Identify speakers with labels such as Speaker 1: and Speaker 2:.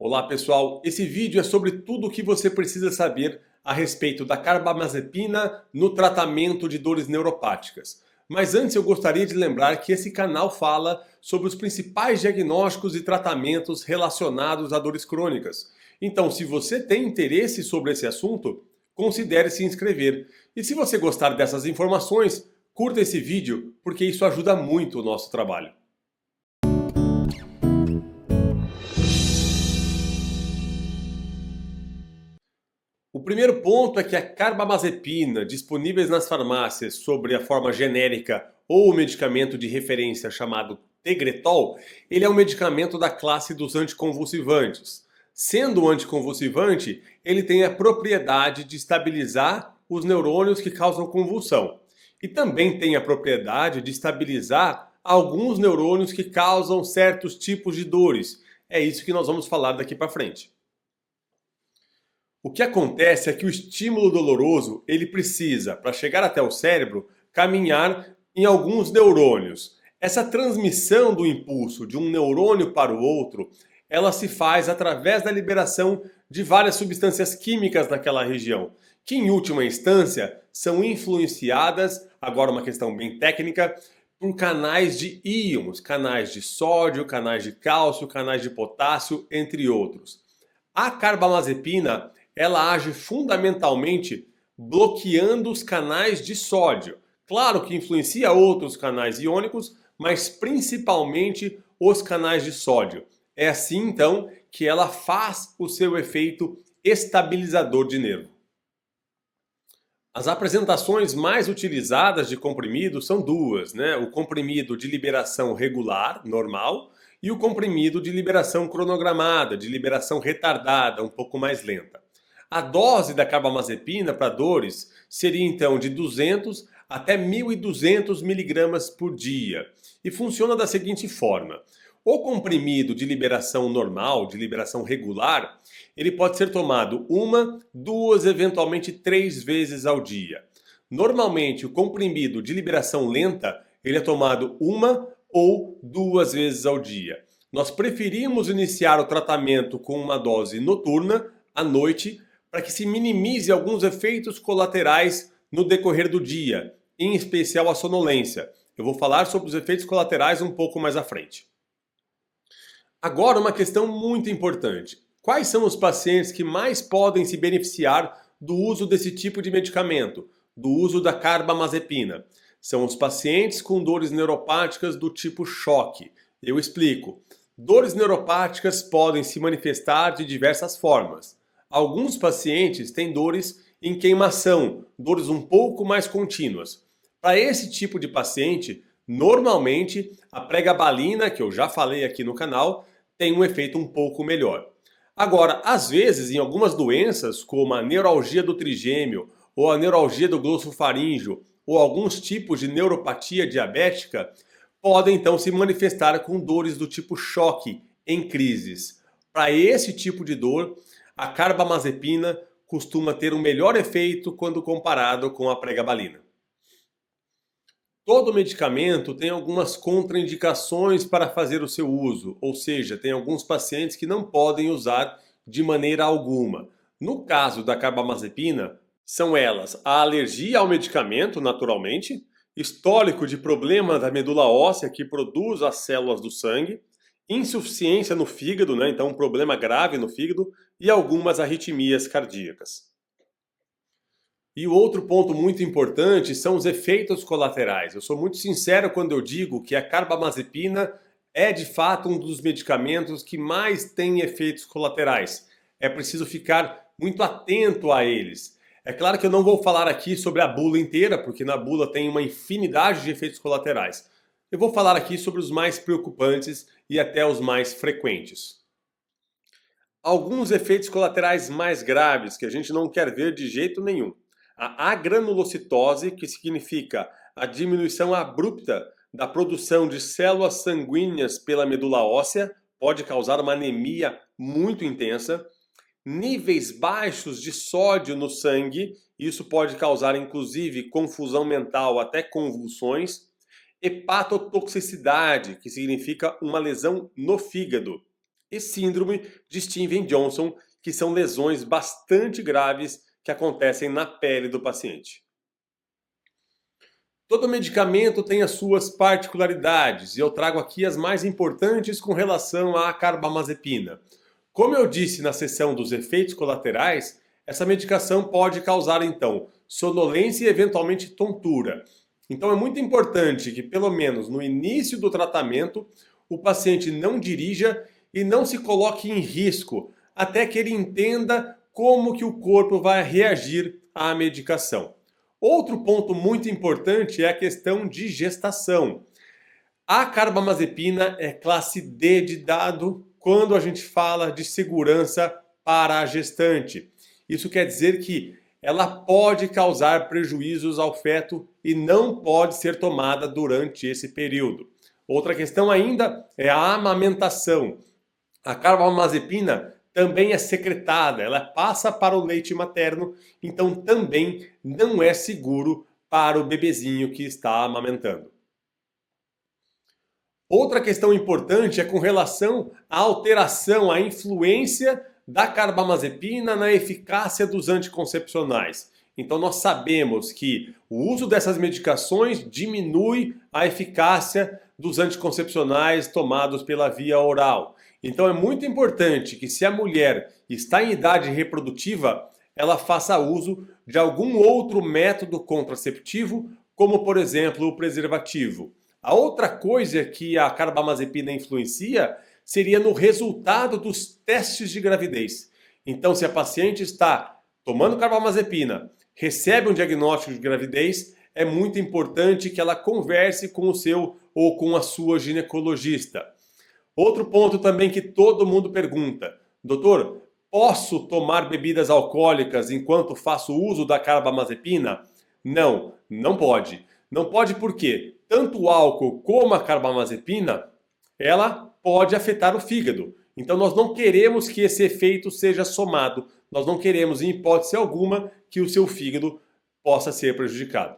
Speaker 1: Olá pessoal, esse vídeo é sobre tudo o que você precisa saber a respeito da carbamazepina no tratamento de dores neuropáticas. Mas antes eu gostaria de lembrar que esse canal fala sobre os principais diagnósticos e tratamentos relacionados a dores crônicas. Então, se você tem interesse sobre esse assunto, considere se inscrever. E se você gostar dessas informações, curta esse vídeo, porque isso ajuda muito o nosso trabalho. O primeiro ponto é que a carbamazepina, disponíveis nas farmácias sob a forma genérica ou o medicamento de referência chamado Tegretol, ele é um medicamento da classe dos anticonvulsivantes. Sendo um anticonvulsivante, ele tem a propriedade de estabilizar os neurônios que causam convulsão. E também tem a propriedade de estabilizar alguns neurônios que causam certos tipos de dores. É isso que nós vamos falar daqui para frente. O que acontece é que o estímulo doloroso, ele precisa, para chegar até o cérebro, caminhar em alguns neurônios. Essa transmissão do impulso de um neurônio para o outro, ela se faz através da liberação de várias substâncias químicas naquela região, que em última instância são influenciadas, agora uma questão bem técnica, por canais de íons, canais de sódio, canais de cálcio, canais de potássio, entre outros. A carbamazepina, ela age fundamentalmente bloqueando os canais de sódio. Claro que influencia outros canais iônicos, mas principalmente os canais de sódio. É assim, então, que ela faz o seu efeito estabilizador de nervo. As apresentações mais utilizadas de comprimido são duas, né? O comprimido de liberação regular, normal, e o comprimido de liberação cronogramada, de liberação retardada, um pouco mais lenta. A dose da carbamazepina para dores seria então de 200 até 1.200 miligramas por dia e funciona da seguinte forma. O comprimido de liberação normal, de liberação regular, ele pode ser tomado uma, duas, eventualmente 3 vezes ao dia. Normalmente, o comprimido de liberação lenta, ele é tomado uma ou 2 vezes ao dia. Nós preferimos iniciar o tratamento com uma dose noturna, à noite, para que se minimize alguns efeitos colaterais no decorrer do dia, em especial a sonolência. Eu vou falar sobre os efeitos colaterais um pouco mais à frente. Agora, uma questão muito importante. Quais são os pacientes que mais podem se beneficiar do uso desse tipo de medicamento, do uso da carbamazepina? São os pacientes com dores neuropáticas do tipo choque. Eu explico. Dores neuropáticas podem se manifestar de diversas formas. Alguns pacientes têm dores em queimação, dores um pouco mais contínuas. Para esse tipo de paciente, normalmente a pregabalina, que eu já falei aqui no canal, tem um efeito um pouco melhor. Agora, às vezes, em algumas doenças, como a neuralgia do trigêmeo, ou a neuralgia do glossofaríngeo, ou alguns tipos de neuropatia diabética, podem então se manifestar com dores do tipo choque em crises. Para esse tipo de dor, a carbamazepina costuma ter um melhor efeito quando comparado com a pregabalina. Todo medicamento tem algumas contraindicações para fazer o seu uso, ou seja, tem alguns pacientes que não podem usar de maneira alguma. No caso da carbamazepina, são elas a alergia ao medicamento, naturalmente, histórico de problema da medula óssea que produz as células do sangue, insuficiência no fígado, né? Então um problema grave no fígado, e algumas arritmias cardíacas. E o outro ponto muito importante são os efeitos colaterais. Eu sou muito sincero quando eu digo que a carbamazepina é de fato um dos medicamentos que mais tem efeitos colaterais. É preciso ficar muito atento a eles. É claro que eu não vou falar aqui sobre a bula inteira, porque na bula tem uma infinidade de efeitos colaterais. Eu vou falar aqui sobre os mais preocupantes e até os mais frequentes. Alguns efeitos colaterais mais graves que a gente não quer ver de jeito nenhum. A agranulocitose, que significa a diminuição abrupta da produção de células sanguíneas pela medula óssea, pode causar uma anemia muito intensa. Níveis baixos de sódio no sangue, isso pode causar inclusive confusão mental, até convulsões. Hepatotoxicidade, que significa uma lesão no fígado. e síndrome de Stevens-Johnson, que são lesões bastante graves que acontecem na pele do paciente. Todo medicamento tem as suas particularidades e eu trago aqui as mais importantes com relação à carbamazepina. Como eu disse na seção dos efeitos colaterais, essa medicação pode causar então sonolência e eventualmente tontura. Então é muito importante que pelo menos no início do tratamento o paciente não dirija e não se coloque em risco até que ele entenda como que o corpo vai reagir à medicação. Outro ponto muito importante é a questão de gestação. A carbamazepina é classe D de dado quando a gente fala de segurança para a gestante. Isso quer dizer que ela pode causar prejuízos ao feto e não pode ser tomada durante esse período. Outra questão ainda é a amamentação. A carbamazepina também é secretada, ela passa para o leite materno, então também não é seguro para o bebezinho que está amamentando. Outra questão importante é com relação à alteração, à influência da carbamazepina na eficácia dos anticoncepcionais. Então nós sabemos que o uso dessas medicações diminui a eficácia dos anticoncepcionais tomados pela via oral. Então é muito importante que se a mulher está em idade reprodutiva, ela faça uso de algum outro método contraceptivo, como por exemplo o preservativo. A outra coisa que a carbamazepina influencia seria no resultado dos testes de gravidez. Então se a paciente está tomando carbamazepina, recebe um diagnóstico de gravidez, é muito importante que ela converse com o seu ou com a sua ginecologista. Outro ponto também que todo mundo pergunta: doutor, posso tomar bebidas alcoólicas enquanto faço uso da carbamazepina? Não, não pode. Não pode porque tanto o álcool como a carbamazepina, ela pode afetar o fígado. Então nós não queremos que esse efeito seja somado. Nós não queremos, em hipótese alguma, que o seu fígado possa ser prejudicado.